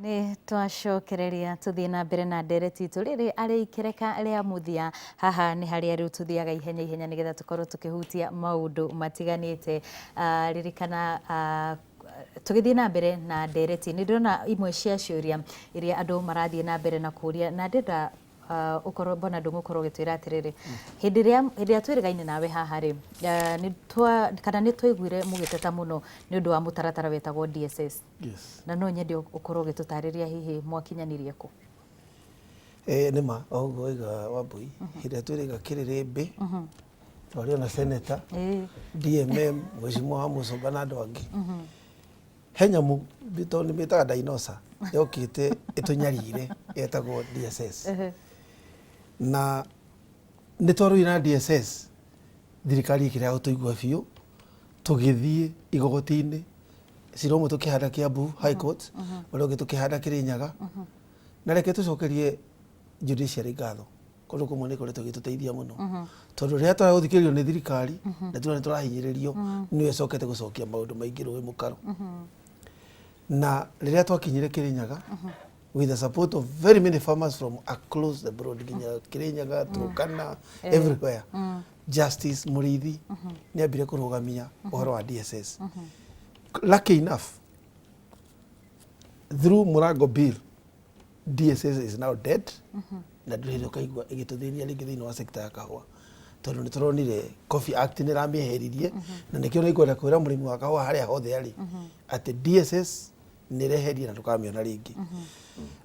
Ni twacokereria tuthie na mbere na ndereti itu riri ari ikereka ria muthia haha ni haria riu tuthiaga ihenya ihenya nigetha tukorwo tukihutia maundu matiganite ririkana tugithie na mbere na ndereti ni ndona imwe cia ciuria iria andu marathie na mbere na kuria na ndenda ukorwo bona ndungukorwo gitwira atiriri hindi ria twirigaine nawe haha ri ni kana ni twaiguire mugiteta muno ni undu wa mutaratara wetagwo DSS. Yes. Na no nyende ukorwo gitutariria hihi mwakinyanirie ku nima ogo iga Wambui hindi twiriga kiririmbi twari na senator DMM Mheshimiwa Musomba na andu angi henyamu bitoni bitaga dinosaur yokite itunyarire etagwo DSS na nitwaru na DSS thirikari ikira utuigua biu tugithie igogoti-ini ciromo tukihanda Kiambu High Court bado tukihanda Kirinyaga na reke tucokerie judiciary ngatho kundu kumwe ni kore tugituteithia muno tondu ria twara guthikirio ni thirikari na turahinyiririo ni ecokete gucokia maundu maingi rui mukaro na riria twakinyire Kirinyaga with the support of very many farmers from across the broad Kirinyaga Turkana everywhere Justice Muriithi ni ambire kurugamia uhoro wa DSS. Lucky enough through Murago bill DSS is now dead na ndire kaigwa igituthinia ringi thiini wa sector ya kahua tondu nituronire Coffee Act ni ramiheririe na nikio nikwenda kwira murimi wa kahua haria hothe ari ati DSS ni reherie na tukamiona ringi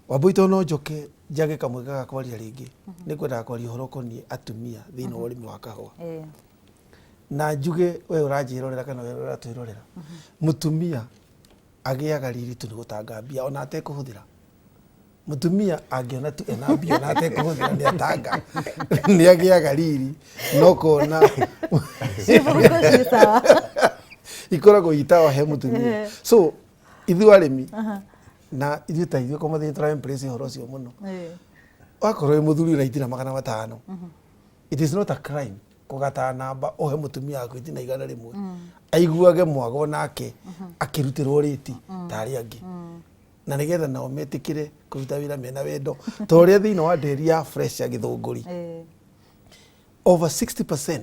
Wambui tono njoke njage kamwe ga kwaria ringi ni kwenda kwaria uhoro koni atumia thiini wa urimi wa kahua na njuge we uranjirorera kana we uratwirorera mutumia agiaga riritu ni gutanga mbia ona ate kuhuthira mutumia angiona tu ena mbia ona ate kuhuthira ni atanga ni agiaga riri no kona ikoragwo itawa he mutumia so ithu arimi na ithu taithio ko mathi tra embrace horo cio muno wakorwo muthuri uraitira 500 it is not a crime kugata namba ohe mutumia akwiti na 100 aiguage mwago nake akirutirwo riti tari angi na nigetha nao metikire kuruta wira mena wendo toria thiini wa dairy ya fresh ya Githunguri over 60%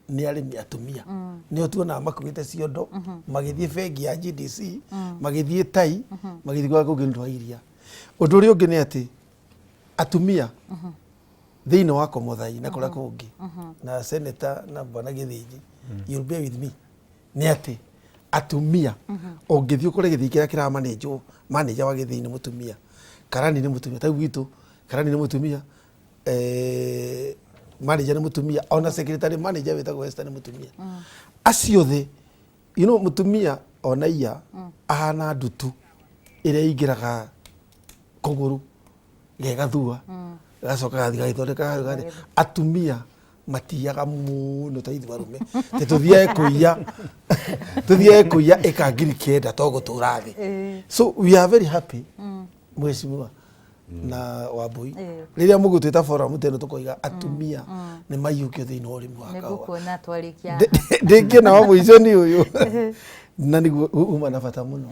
ni arimi atumia ni otuona makuite ciondo magithie bengi ya GDC magithie tai magithie kwa kugindwa iria undu uri ungi ni ati atumia thiini wa Komuthai na kura kungi na senator na bwana Githinji you'll be with me ni ati atumia ongithio kure Githii kira kira manager wa Githii ni mutumia Karani ni mutumia tai gitu Karani ni mutumia manager ni mutumia ona secretary manager wetagwo Esther ni mutumia acio the mutumia ona iya ahana ndutu iria ingiraga kuguru gegathua gacoka gathiga githondeka atumia matiaga muno ta ithu arume te tuthiae kuia ekangiri kenda togutura thi so we are very happy Mheshimiwa na Wambui riria mugutwita forum teno tukoiga atumia ni maiyukio thiini wa urimi wa kahua nigukuona twarikia ndingiona wa muico ni uyu na niguo uma na bata muno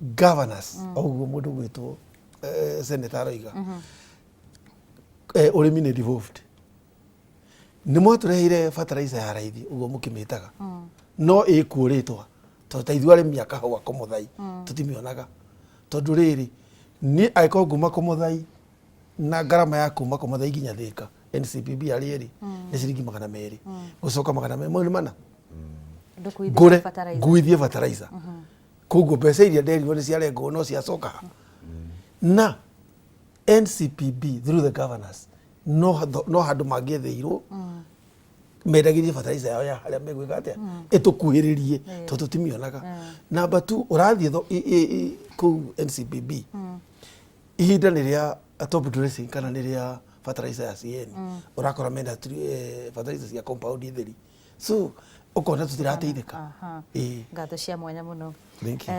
governors oguo mundu gwitwo senator aroiga urimi ni devolved ni mwatureire fertilizer ya raithi uguo mukimitaga no ikuritwa tondu ithuĩ arĩmi a kahũa Komuthai tutimionaga tondu riri ni aiko nguma Komuthai na garama ya kuma Komuthai nginya Thika NCPB arieri ni ciringi 200 gucoka 200 mwe ni mana ngure nguithie fertilizer koguo mbeca iria nderirwo ni ciarengwo no ciacoka na NCPB through the governors no handu mangietheirwo mendagirie fertilizer yao ya haria megwika atia itukuhiririe tondu timionaga namba 2 urathie ku NCPB ihinda niria top dressing kana niria fertilizer ya CN urakora menda fertilizer cia compound itheri so ukona tutirateithika ngatho cia mwanya muno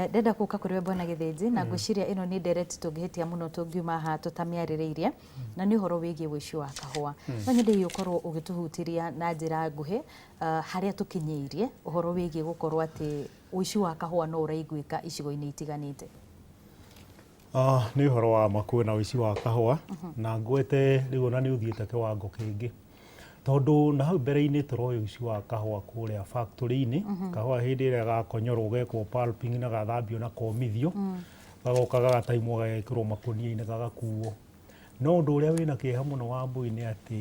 ndenda kuka kuri we bwana Githinji na ngwiciria ino ni ndereti tungihitia muno tungiuma ha tutamiaririirie na ni uhoro wigie wici wa kahua no nyende ukorwo ugituhutiria na njira nguhi haria tukinyeirie uhoro wigie gukorwo ati wici wa kahua no uraiguika icigo-ini itiganite Nĩ ũhoro wa ma kwĩna ũici wa kahũa na ngwete rĩu ona nĩ ũthiĩte kĩwango kĩngĩ tondũ na hau mbere-inĩ tũroĩ ũici wa kahũa kũrĩa factory-inĩ kahũa hĩndĩ ĩrĩa gakonyorwo gekwo pulping na gathambio na komithio gagoka gagataimwo gagekĩrwo makũnia-inĩ gagakuo no ũndũ ũrĩa wĩna kĩeha mũno Wambui nĩ atĩ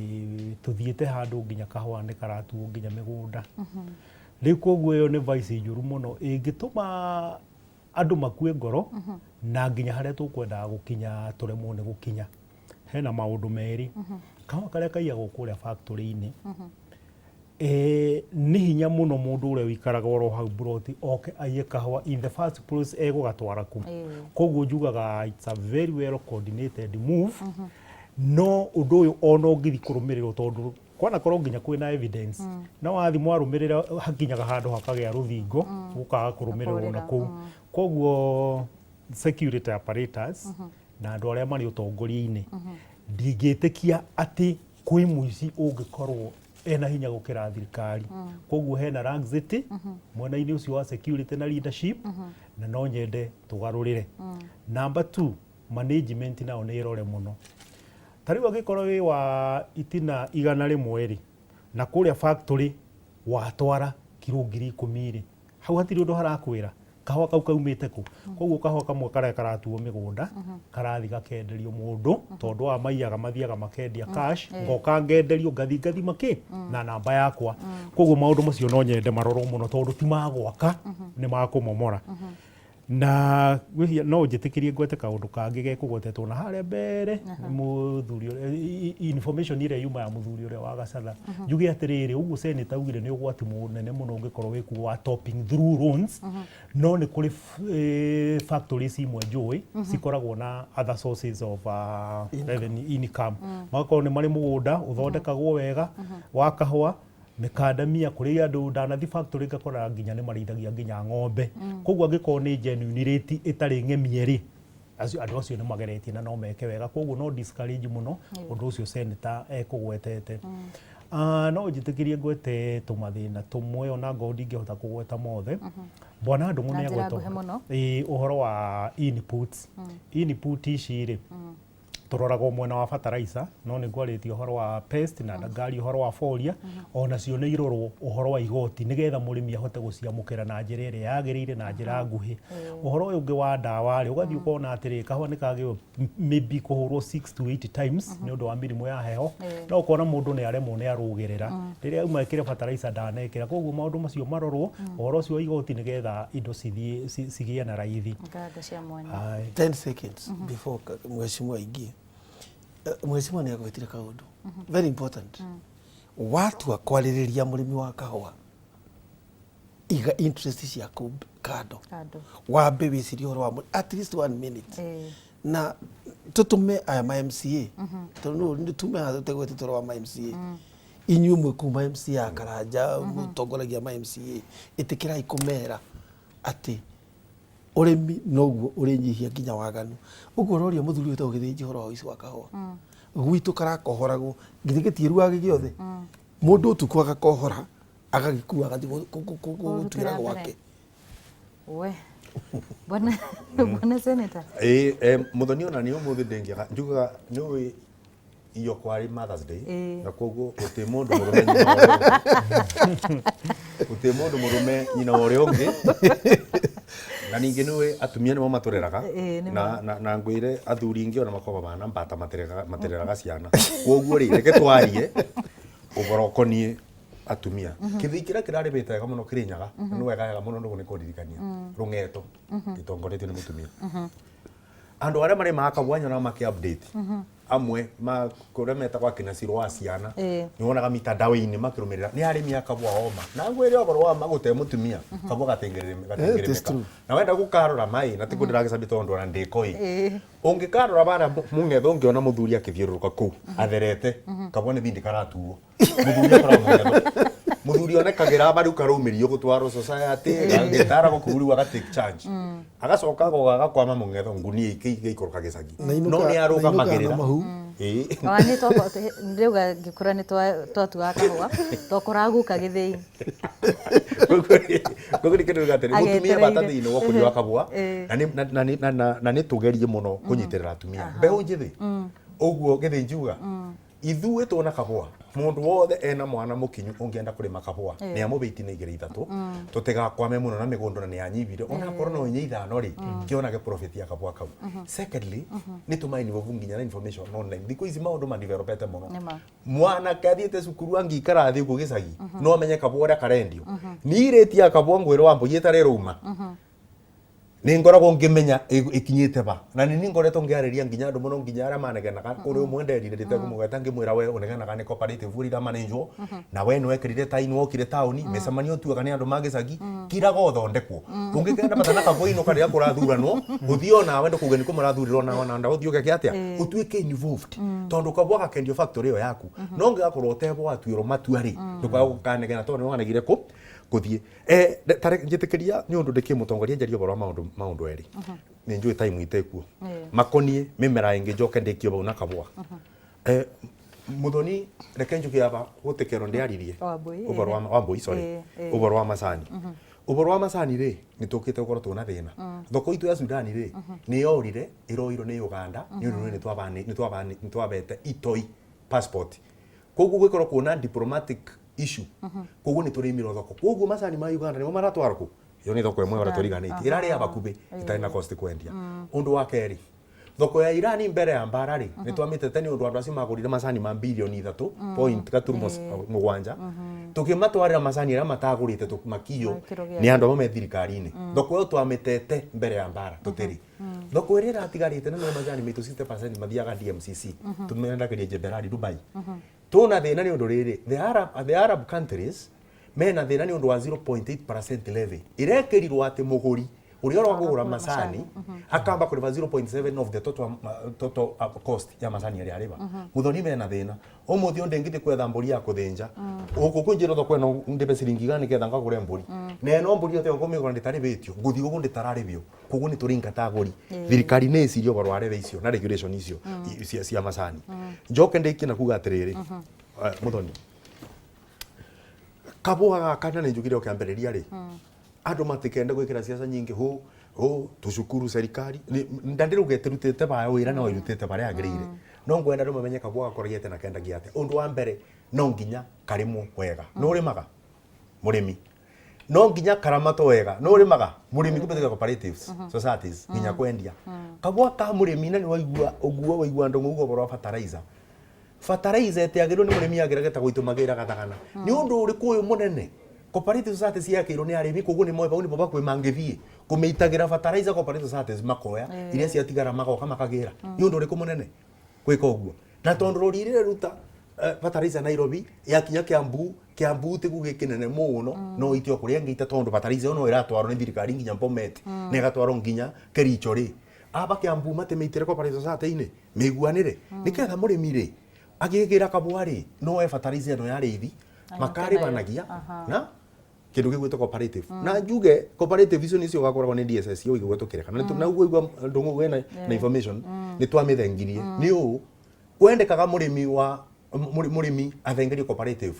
tũthiĩte handũ nginya kahũa nĩ karatuo nginya mĩgũnda rĩu koguo ĩyo nĩ vice njũru mũno ĩngĩtũma andũ makue ngoro na nginya harĩa tũkwendaga gũkinya tũremwo nĩ gũkinya hena maũndũ merĩ kahũa karĩa kaiyagwo kũrĩa factory-inĩ nĩ hinya mũno mũndũ ũrĩa wĩikaraga oro hau buroti oke aiye kahũa in the first place egũgatwara ku koguo njugaga it's a very well coordinated move no ũndũ ũyũ ona ũngĩthi kũrũmĩrĩrwo tondũ kwanakorwo nginya kwĩna evidence no wathi mwarũmĩrĩra hakinyaga handũ hakagĩa rũthingo gũkaga kũrũmĩrĩrwo na kũu koguo security apparatus na andũ arĩa marĩ ũtongoria-inĩ ndingĩtĩkia atĩ kwĩ mũici ũngĩkorwo ena hinya gũkĩra thirikari koguo hena laxity mwena-inĩ ũcio wa security na leadership na no nyende tũgarũrĩre. Number 2 management nao nĩ ĩrore mũno ta rĩu angĩkorwo wĩ wa itina 100 rĩ na kũrĩa factory watwara kilo 10,000 rĩ hau hatirĩ ũndũ harakwĩra kahũa kau kaumĩte kũ koguo kahũa kamwe karĩa karatuo mĩgũnda karathi gakenderio mũndũ tondũ wa maiyaga mathiaga makendia cash ngoka ngenderio ngathi makĩ na namba yakwa koguo maũndũ macio no nyende marorwo mũno tondũ ti magwaka nĩ makũmomora na no njĩtĩkĩrie ngwete kaũndũ kangĩ gekũgwetetwo na harĩa mbere mũthuri information ĩrĩa yuma ya mũthuri ũrĩa wa Gacatha njuge atĩrĩrĩ ũguo seneta augire nĩ ũgwati mũnene mũno ũngĩkorwo wĩkuo wa topping through loans no nĩ kũrĩ factories imwe njũĩ cikoragwo na other sources of revenue income magakorwo nĩ marĩ mũgũnda ũthondekagwo wega wa kahũa mĩkandamia kũrĩ andũ ndanathi factory ngakora nginya nĩ marĩithagia nginya ng'ombe koguo angĩkorwo nĩ genuine rate ĩtarĩ ng'emie-rĩ andũ acio nĩ mageretie na no meke wega koguo no discourage mũno ũndũ ũcio senator ekũgwetete. No njĩtĩkĩrie ngwete tũmathĩna tũmwe ona ngorwo ndingĩhota kũgweta mothe bwana Ndung'u nĩ agweta ũhoro wa inputs input ici-rĩ tũroraga mwena wa fertilizer no nĩ ngwarĩtie ũhoro wa pest na ngari ũhoro wa folia ona cio nĩ irorwo ũhoro wa igoti nĩgetha mũrĩmi ahote gũciamũkĩra na njĩra ĩrĩa yagĩrĩire na njĩra nguhĩ. Ũhoro ũyũ ũngĩ wa ndawa-rĩ ũgathiĩ ũkona atĩrĩ kahũa nĩ kagĩrĩirwo maybe kũhũrwo 6 to 8 times nĩ ũndũ wa mĩrimũ ya heho no ũkona mũndũ nĩ aremwo nĩ arũgĩrĩra rĩrĩa auma ĩkĩre fertilizer ndanekĩra koguo maũndũ macio marorwo ũhoro ũcio wa igoti nĩgetha indo cigĩe na raithi. 10 seconds before mheshimiwa aingie. Mheshimiwa nĩ agwetire kaũndũ very important watu akwarĩrĩria mũrĩmi wa kahũa iga interest ciaku kando wambe wĩcirie ũhoro wa at least 1 minute na tũtũme aya ma MCA tondũ nĩ tume tũtegwete tũhoro wa ma MCA inyuĩ mwe kuma MCA ya Karanja mũtongoragia ma MCA ĩtĩkĩrai kũmera atĩ ũrĩmi noguo ũrĩnyihia nginya waganu ũguo ũroria mũthuri ũyũ ũgĩthĩnji ũhoro wa ũici wa kahũa gwitũ karakohoragwo githĩ gĩtiĩruaga gĩothe mũndũ ũtukũ agakohora agagĩkua agathiĩ gũtuĩra gwake we bwana seneta mũthoni ona nĩ ũmũthĩ ndĩngĩaga njugaga nĩũĩ iyo kwarĩ Mother's Day na koguo gũtĩ mũndũ mũrũme nyina ũrĩa ũngĩ na ningĩ nĩwe atumia nĩmo matũreraga na ngwĩre athuri ingĩ ona makoragwo bana mbata matereraga ciana koguo rĩ reke twarie ũhoro ũkoniĩ atumia kĩthii kĩrĩa kĩrarĩbĩte wega mũno Kĩrĩnyaga nĩ wega mũno nĩ kũririkania Rũng'eto gĩtongoretio nĩ mũtumia andũ arĩa marĩ makagwanya na makĩ-update amwe kũrĩa metagwo akina Ciro wa ciana nĩ wonaga mitandao-inĩ makĩrũmĩrĩra nĩ arĩmi a kabũa oma na ngwĩre ũhoro wa magũte mũtumia kabũa gatengeremeka na wenda gũkarora mai na tiguo ndĩragĩcambia tondũ ona ndĩkoĩ ũngĩkarora bara Mũng'etho ũngĩona mũthuri akĩthiũrũrũka kũu atherete kabũa nĩ thindi karatuo mũthuri akoragwo Mũng'etho mũthuri onekagĩra bari karũmĩrio gũtwarwo society gĩtara gũkuru agatake charge agacoka agakwama Mũng'etho ngunia ikĩikũrũka gĩcagi no nĩ arũgamagĩrĩra Wani ndĩuga ngĩkũra nĩ twatuaga kahũa twakoraga guka gĩthĩi Koguo ni kindu gatari mutumia bata thiini wa kunywa kabua na ni tugerie muno kunyitirira atumia mbeu njithi uguo githi njuga ithuĩ twona kabua mundu wothe ena mwana mukinyu ungienda kurima kabua ni amubiti na igiri ithatu tutigakwame muno na migundo na ni anyibire ona korwo no inye ithano ri kionage profit ya kabua kau. Secondly ni tumaini bovu nginya na information online thikũ ici maundu ma developete muno mwana kathiete cukuru angikara thi ku gicagi no menye kabua ria karendio ni iretia kabua ngwiro wa mbuyita rero uma ni ngoragwo ngimenya ikinyite ba na ni ngoretwo ngiariria nginya andu muno nginya ara manegenaga kuri umwe nderire ndite kumugeta ngimwira we unegenaga ni cooperative uri manenjwo na we nwekirire taini wokire tauni mesamanio tuaga ni andu magicagi kiraga uthondekwo ungikenda patana kabua ino karia kurathuranwo uthio nawe ndukuge ni kumurathuriro na ona nda uthio geke atia utuike involved tondu kabua gakendio factory yo yaku no ngigakorwo utebo atuiro matuari ndukaga gukanegena tondu wanegire ku kuthie njitikiria ni undu ndikimutongoria njario boro maundu eri ni njui time itekuo makonie mimera ingi njoke ndikio bau na kabua muthoni reke njuki aba gutikero ndiaririe uboro wa mbui sorry uboro wa macani uboro wa macani ri ni tukite gukoro tuna thina thoko itu ya Sudan ri ni yorire iroiro ni Uganda ni undu ni twabete itoi passport koguo gwikoro kuona diplomatic issue koguo ni turimiro thoko koguo macani ma Uganda ni maratwara ku yo ni thoko imwe ora turiganite irari abakubi itari na cost kwendia undu wa keri thoko ya Iran mbere ya mbara ri ni twamitete ni undu andu acio magurire macani ma bilioni 3.7 tukimatwarira macani ria matagurite tumakio ni andu amwe thirikari-ini thoko yo twamitete mbere ya mbara tutiri thoko iri ratigarite na macani mitu 60% mathiaga DMCC tumendakirie Jeberari Dubai tuna thina ni undu riri the Arab countries mena thina ni undu wa 0.8% levy irekerirwo ati muguri uri oro kugura macani akamba kuriva 0.7 of the total cost ya macani ria riva muthoni mena thina umuthi onde ngiti kwetha mburi ya kuthinja uku kunjiro thoko eno ndibe ciringi gani ketha ngagure mburi na eno mburi yote ngomigura nditari bitio nguthi ugu nditarari bio kugu ni turinga taguri thirikari ni cirio baro areve icio na regulation icio cia macani njoke ndikina kuga atiriri muthoni kabua gaka ni njugire ukiambiriria ri andu matikenda gwikira siasa nyingi tushukuru serikali ndandiruge terutete ba wira na wirutete bare agirire no ngwenda ndo mamenye kabua gakoragete na kenda giate undu wa mbere no nginya karimo wega no rimaga murimi no nginya karamato wega no rimaga murimi kupeteka cooperatives societies nginya kwendia kabua ka murimi na ni waigua ndo ngugo boro fertilizer etiagirwo ni murimi agirageta guitumagira gathagana ni undu uri kuyu munene cooperative societies yakirwo ni arimi koguo ni moeba uni baba kwi mangithie kumeitagira fertilizer cooperative societies makoya iria ciatigara magoka makagira ni undu uri kumunene gwika uguo na tondu rorire ruta fertilizer Nairobi yakinya Kiambu tigu gikinene muno no itio kuria ngita tondu fertilizer no iratwarwo ni thirikari nginya Bomet ne gatwarwo nginya Kericho ri aba Kiambu matemeitire cooperative society-ini miguanire niketha murimi ri agigira kabua ri no fertilizer no yarithi makari banagia na kindu gigwetwo cooperative na njuge cooperative icio nicio gakoragwo ni DSS yo igwetwo kireka na uguo igwa ndungu gwena na information ni twamithengirie ni u kwendekaga murimi athengerio cooperative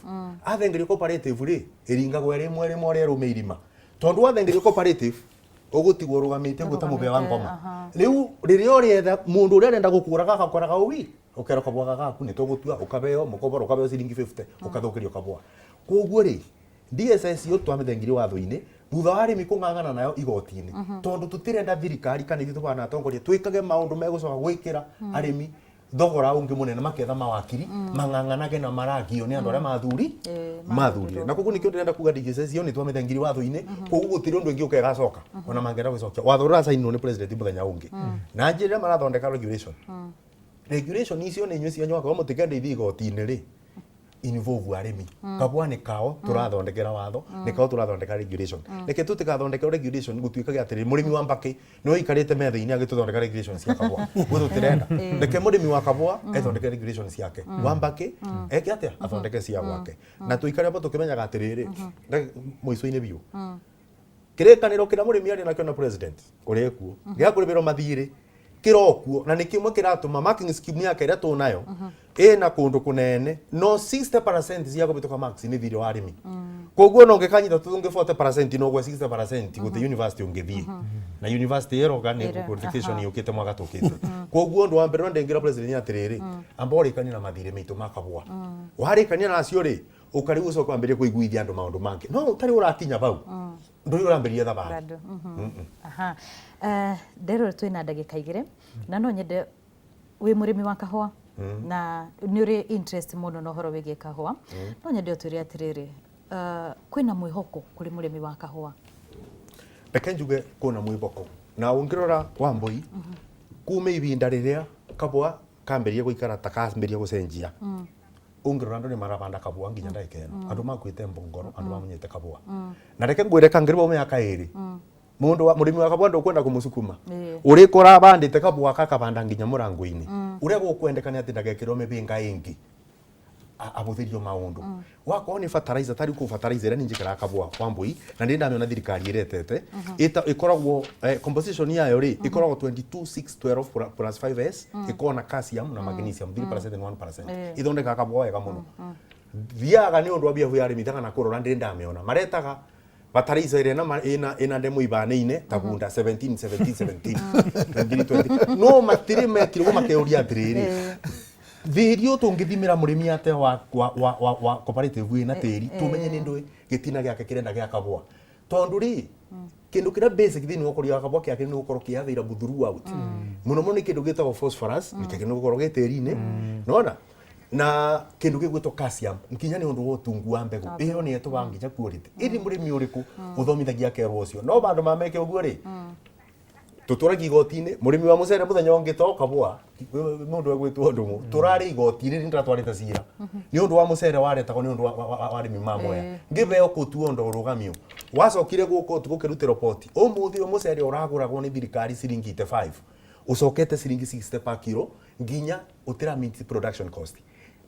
athengerio cooperative ri iringagwo rimwe rimwe irima tondu athengerio cooperative ugutigwo rugamite gutamupe wa ngoma riu ririo rietha mundu uria arenda gukuraga agakoraga uwi ukera kabua gagaku ni tugutua ukabeo mukoboro ukabeo ciringi 50 ukathukirio kabua koguo ri DSS yo twamithengirio watho-ini thutha wa arimi kung'ang'ana nayo igoti-ini tondu tutirenda thirikari kana ithu tubana atongoria twikage maundu megucoka gwikira arimi thogora ungi munene maketha mawakiri mang'ang'anage na maragio ni andu aria mathurire na koguo nikio ndirenda kuga DSS yo ni twamithengirio watho-ini koguo gutiri undu ingi ukegacoka ona mangera gwicokia watho uria sainirwo ni president muthenya ungi na njira marathondeka regulation icio ni nyuci anyo kwa mutikende ithi igoti-ini ri involve arimi kabua ni kao turathondekera watho ni kao turathondeka regulation reke tutikathondeka regulation gutuikaga atiri murimi wa mbaki no ikarite metha-ini agituthondeka regulation cia kabua guthu tirenda reke murimi wa kabua ethondeke regulation ciake wa mbaki eke atia athondeke cia gwake na tuikare hapo tukimenyaga atiriri muico-ini biu kirekaniro kira murimi ari nakio na president uri ekuo gia kuribiro mathiri kirokuo na nikimwe kiratuma marking scheme yake ira tunayo ina kundu kunene no 60% cia kubituka marks ni thiri wa arimi koguo no ngekanyita tunge 40% no gwe 60% gute university ungithie na university ero gani qualification yukite mwaka tukite koguo ndo ambere ndengira president atiriri ambori kanina mathire mitu makabwa wari kanina nacio ri ukariu so kwambere kuiguithia andu maundu mangi no utari urakinya bau nduri uramberia thabari aha ndero twina ndagika igire na no nyende wi murimi wa kahua na ni uri interest muno no horo wigie kahua no nyende uturi atiriri kwina mwihoko kuri murimi wa kahua reke njuge kuna mwiboko na ungirora Wambui kume ibinda riria kabua kamberie guikara takamberie gucenjia ungirora andu ni marabanda kabua nginya ndaika eno andu makwite mbongoro andu bamenyete kabua na reke ngwire kangirwa miaka iri mundu wa murimi wa kabua ndo kwenda kumusukuma uri kora bandite kabua kakabanda nginya murango-ini uri gukwendekana ati ndagekirwo mibinga ingi abuthirio maundu wako ni fertilizer tari ku fertilizer ni njikara kabua Wambui na ndi ndamena thirikari iretete ikoragwo composition yayo ri ikoragwo 22 6 12 plus 5s ikona calcium na magnesium 3% and 1% ithondeka kabua wega muno thiaga ni undu abia huya arimi na kurora ndi ndameona maretaga fertilizer ina ndemu ibane-ine tagunda 17 no matire metiro makeuria atiriri video tungithimira murimi ate wa cooperative ina tiri tumenye ni ndu gitina giake kirenda gia kabua tondu ri kindu kira basic thini wokoria kabua kiake ni ukoro kiathira buthuru out muno muno ni kindu gitagwo phosphorus ni kindu ukoro gitiri-ini nona na kindu gigwitwo calcium nkinya ni undu wotungu wa mbegu iyo ni etubanginya quality iri murimi uriku uthomithagia kerwo ucio no bandu mameke uguo ri tuturagi igoti-ini murimi wa mucere muthenya ungito kabua mundu egwitwo ndumu turari igoti-ini ndira twarita cira ni undu wa mucere waretagwo ni undu wa arimi mamoya ngiveo kutuo ndo rugamio wacokire guko tugukiruta report umuthi mucere uraguragwo ni thirikari ciringi 5 ucokete ciringi 60 per kilo nginya utira meet production cost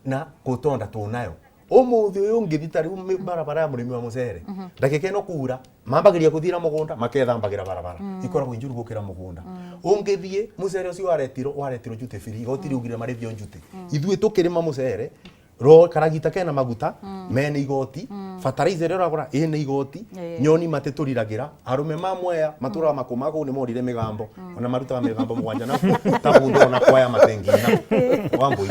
na gutonda tunayo umuthi uyu ngithita riu barabara ya murimi wa mucere ndakike no kura mambagiria kuthira mugunda makethambagira barabara ikoragwo injuru gukira mugunda ungithie mucere ucio waretiro jute firi igotiri ugire marithio njute ithuĩ tukirima mucere ro karagita kena maguta mene igoti fertilizer uragura ene igoti nyoni mateturiragira arume mamweya matura makumago ni morire migambo ona maruta migambo mugwanja na tabundo na kwaya matengina Wambui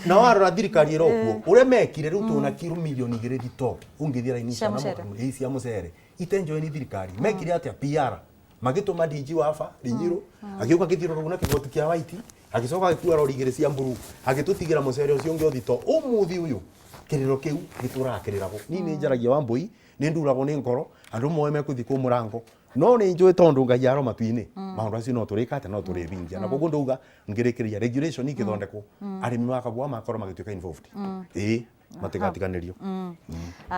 na warora thirikari irokuo ure mekire riu tuna kiro milioni 2 thito ungithira inisha na isi ya mucere itenjo ni thirikari mekire atia PR magituma DG wafa Rinyiro agiuka githiro ruguna kigoti kia White agicoka agikua rori igire cia mburu agitutigira mucere ucio ungi uthito umuthi uyu kiriro kiu giturakirirago ni njaragia Wambui ni nduragwo ni ngoro andu moe mekuthi ku murango no ni njui tondu ngai aro matu-ini maundu acio no turikate no turivingia na koguo nduga ngirikiria regulation ikithondekwo arimi makabua makorwo magituika involved matigatiganirio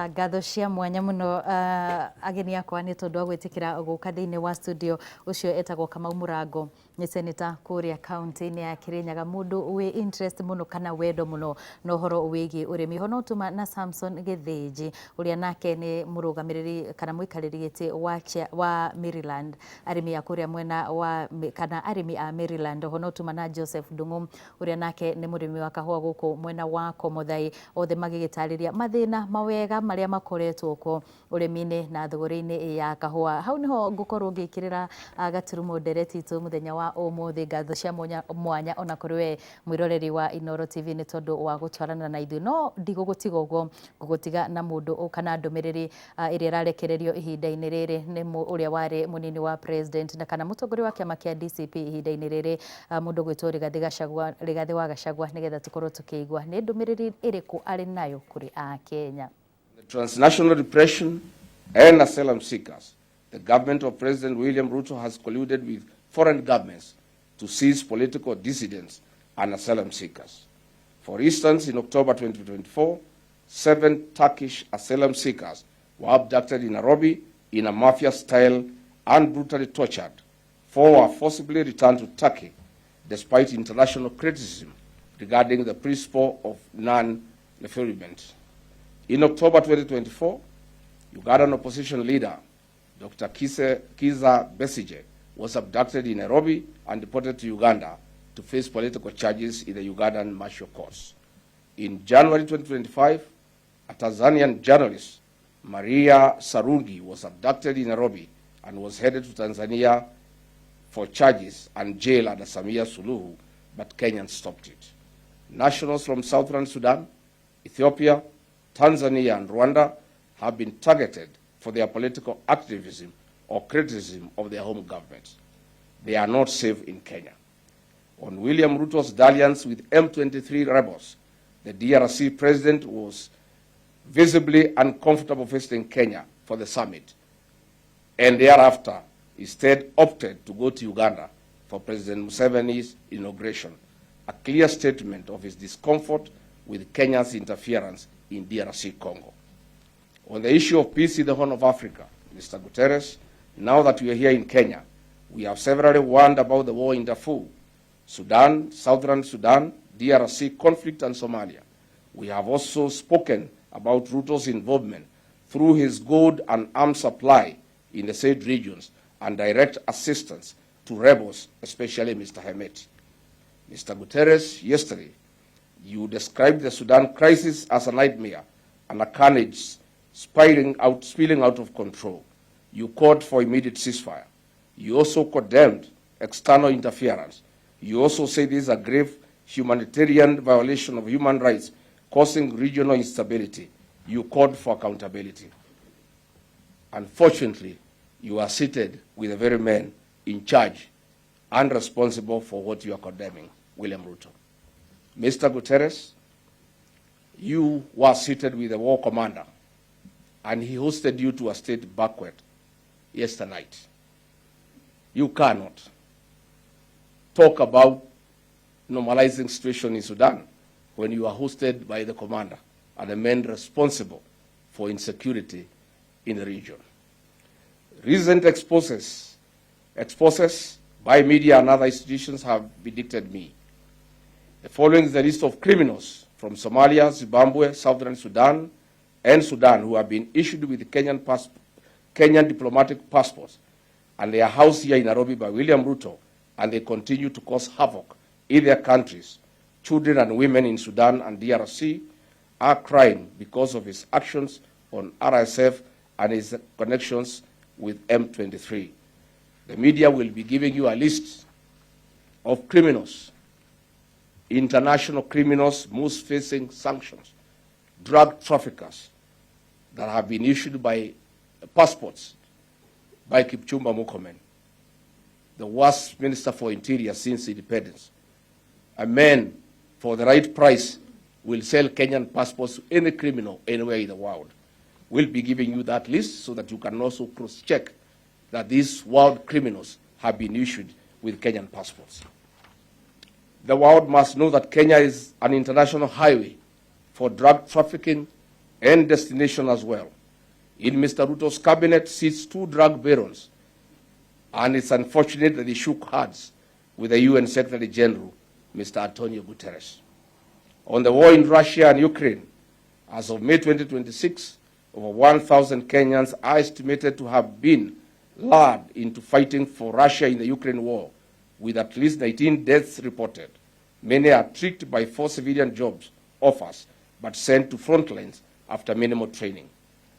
ngatho cia mwanya muno ageni akwa ni tondu wa gwitikira guka thiini wa studio ucio etagwo Kamau Murango ni senator kuria county-ini ya Kirinyaga mundu wi interest muno kana wendo muno no horo wigi urimi hono tuma na Samson Githinji uria nake ni murugamiriri kana muikariri giti wa Maryland arimi ya kuria mwena wa kana arimi a Maryland hono tuma na Joseph Ndung'u uria nake ni murimi wa kahua guku mwena wa Komuthai othe magigitariria mathina mawega maria makoretwo ko urimi-ini na thogori-ini ya kahua hau niho ngukorwo ngikirira gaturumo ndereti tu muthenya wa umuthi ngatho cia mwanya ona kuri we mwiroreri wa Inoro TV ni tondu wa gutwarana na ithu no ndigugutiga uguo ngugutiga na mundu kana ndumiriri iria rarekererio ihinda-ini riri ni uria wari munini wa president na kana mutongori wa kiama kia DCP ihinda-ini riri mundu gwitwo Rigathi wa Gachagua nigetha tukorwo tukiigua ni ndumiriri iriku ari nayo kuri a Kenya. The transnational repression and asylum seekers. The government of President William Ruto has colluded with foreign governments to seize political dissidents and asylum seekers. For instance, in October 2024, 7 Turkish asylum seekers were abducted in Nairobi in a mafia style and brutally tortured. 4 were forcibly returned to Turkey despite international criticism regarding the principle of non-refoulement. In October 2024, Ugandan opposition leader Dr. Kiza Besigye was abducted in Nairobi and deported to Uganda to face political charges in the Ugandan martial courts. In January 2025, a Tanzanian journalist, Maria Sarungi, was abducted in Nairobi and was headed to Tanzania for charges and jail under Samia Suluhu, but Kenyans stopped it. Nationals from Southern Sudan, Ethiopia, Tanzania, and Rwanda have been targeted for their political activism or criticism of their home governments. They are not safe in Kenya. On William Ruto's dalliance with M23 rebels, the DRC president was visibly uncomfortable visiting Kenya for the summit, and thereafter instead opted to go to Uganda for President Museveni's inauguration, a clear statement of his discomfort with Kenya's interference in DRC Congo. On the issue of peace in the Horn of Africa, Mr. Guterres, now that we are here in Kenya, we have severally warned about the war in Darfur, Sudan, Southern Sudan, DRC conflict, and Somalia. We have also spoken about Ruto's involvement through his gold and arms supply in the said regions and direct assistance to rebels, especially Mr. Hemeti. Mr. Guterres, yesterday, you described the Sudan crisis as a nightmare and a carnage spilling out of control. You called for immediate ceasefire. You also condemned external interference. You also said this is a grave humanitarian violation of human rights causing regional instability. You called for accountability. Unfortunately, you are seated with the very men in charge and responsible for what you are condemning, William Ruto. Mr. Guterres, you were seated with the war commander, and he hosted you to a state banquet yesterday night. You cannot talk about normalizing situation in Sudan when you are hosted by the commander and the men responsible for insecurity in the region. Recent exposes by media and other institutions have vindicated me. The following is the list of criminals from Somalia, Zimbabwe, Southern Sudan, and Sudan who have been issued with Kenyan diplomatic passports, and they are housed here in Nairobi by William Ruto, and they continue to cause havoc in their countries. Children and women in Sudan and DRC are crying because of his actions on RSF and his connections with M23. The media will be giving you a list of criminals, international criminals, most facing sanctions, drug traffickers that have been issued by passports by Kipchumba Murkomen, the worst minister for interior since independence. A man, for the right price, will sell Kenyan passports to any criminal anywhere in the world. We'll be giving you that list so that you can also cross-check that these world criminals have been issued with Kenyan passports. The world must know that Kenya is an international highway for drug trafficking and destination as well. In Mr. Ruto's cabinet sits 2 drug barons, and it's unfortunate that they shook hands with the UN Secretary General, Mr. Antonio Guterres. On the war in Russia and Ukraine, as of May 2026, over 1,000 Kenyans are estimated to have been lured into fighting for Russia in the Ukraine war, with at least 19 deaths reported. Many are tricked by 4 civilian jobs offers, but sent to front lines after minimal training.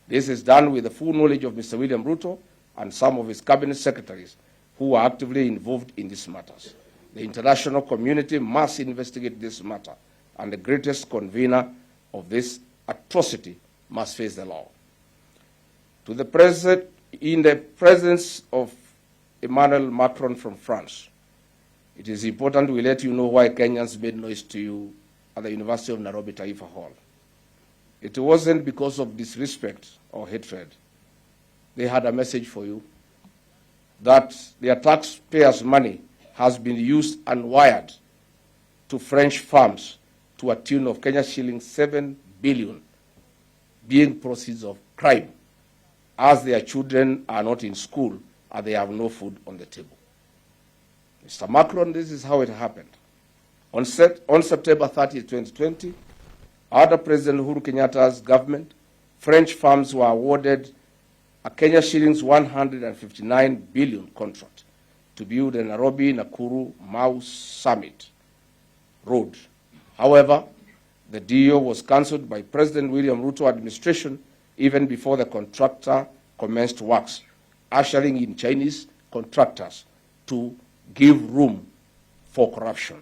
This is done with the full knowledge of Mr. William Ruto and some of his cabinet secretaries who are actively involved in these matters. The international community must investigate this matter, and the greatest convener of this atrocity must face the law. To the President, in the presence of Emmanuel Macron from France, it is important we let you know why Kenyans made noise to you at the University of Nairobi Taifa Hall. It wasn't because of disrespect or hatred. They had a message for you that their taxpayers' money has been used and wired to French firms to a tune of Kenya shillings 7 billion, being proceeds of crime, as their children are not in school and they have no food on the table. Mr. Macron, this is how it happened. On September 30, 2020, under President Uhuru Kenyatta's government, French firms were awarded a Kenya shillings 159 billion contract to build the Nairobi-Nakuru-Mau Summit Road. However, the deal was cancelled by President William Ruto administration even before the contractor commenced works, ushering in Chinese contractors to give room for corruption.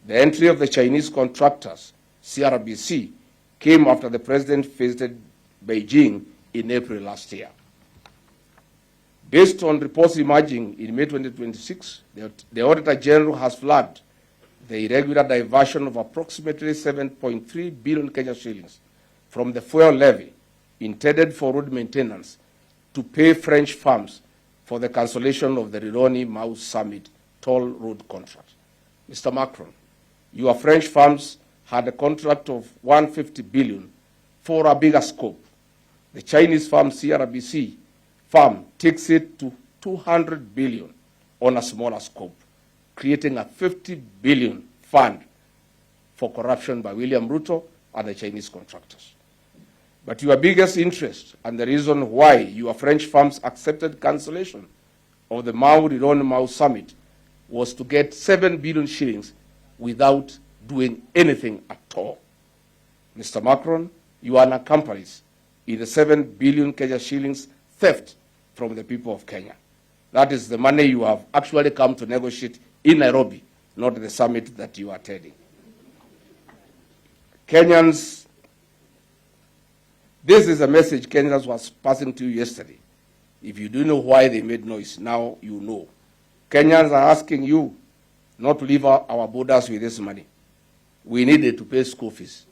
The entry of the Chinese contractors, CRBC, came after the president visited Beijing in April last year. Based on reports emerging in May 2026, the Auditor General has flagged the irregular diversion of approximately 7.3 billion Kenya shillings from the fuel levy intended for road maintenance to pay French firms for the cancellation of the Rironi-Mau Summit toll road contract. Mr. Macron, your French firms had a contract of 150 billion for a bigger scope. The Chinese firm CRBC firm takes it to 200 billion on a smaller scope, creating a 50 billion fund for corruption by William Ruto and the Chinese contractors. But your biggest interest and the reason why your French firms accepted cancellation of the Mau Summit was to get 7 billion shillings without doing anything at all. Mr. Macron, you are an accomplice in the 7 billion Kenya shillings theft from the people of Kenya. That is the money you have actually come to negotiate in Nairobi, not the summit that you are attending. Kenyans, this is a message Kenyans was passing to you yesterday. If you do know why they made noise, now you know. Kenyans are asking you not to leave our borders with this money. We need it to pay school fees.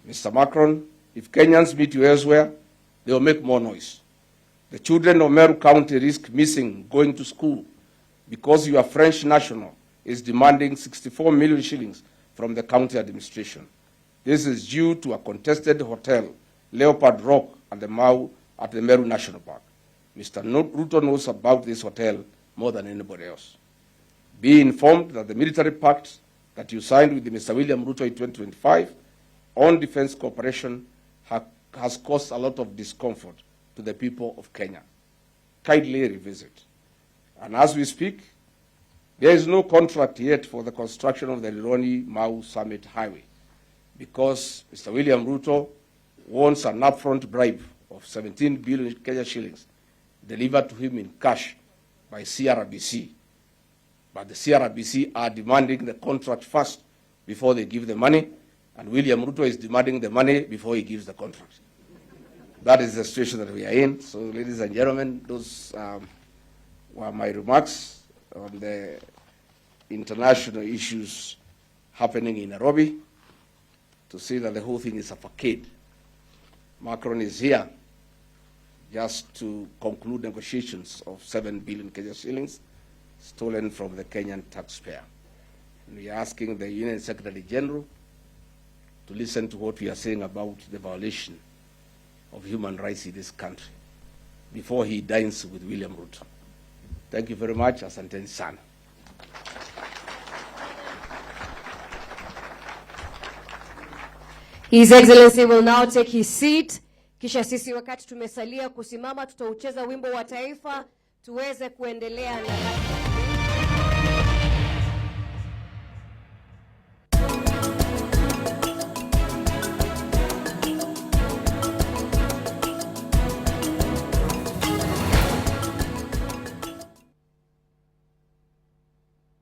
Mr. Macron, if Kenyans meet you elsewhere, they will make more noise. The children of Meru County risk missing going to school because your French national is demanding 64 million shillings from the county administration. This is due to a contested hotel, Leopard Rock at the Meru National Park. Mr. Ruto knows about this hotel more than anybody else. Be informed that the military pact that you signed with Mr. William Ruto in 2025 on defense cooperation has caused a lot of discomfort to the people of Kenya. Kindly revisit. And as we speak, there is no contract yet for the construction of the Rironi-Mau Summit Highway because Mr. William Ruto wants an upfront bribe of 17 billion Kenya shillings delivered to him in cash by CRBC. But the CRBC are demanding the contract first before they give the money, and William Ruto is demanding the money before he gives the contract. That is the situation that we are in. So, ladies and gentlemen, those were my remarks on the international issues happening in Nairobi, to see that the whole thing is a facade. Macron is here just to conclude negotiations of 7 billion Kenya shillings stolen from the Kenyan taxpayer. And we are asking the Union Secretary General to listen to what we are saying about the violation of human rights in this country before he dines with William Ruto. Thank you very much. Asanteni sana. His Excellency will now take his seat. Kisha sisi wakati tumesalia kusimama tutaucheza wimbo wa taifa tuweze kuendelea na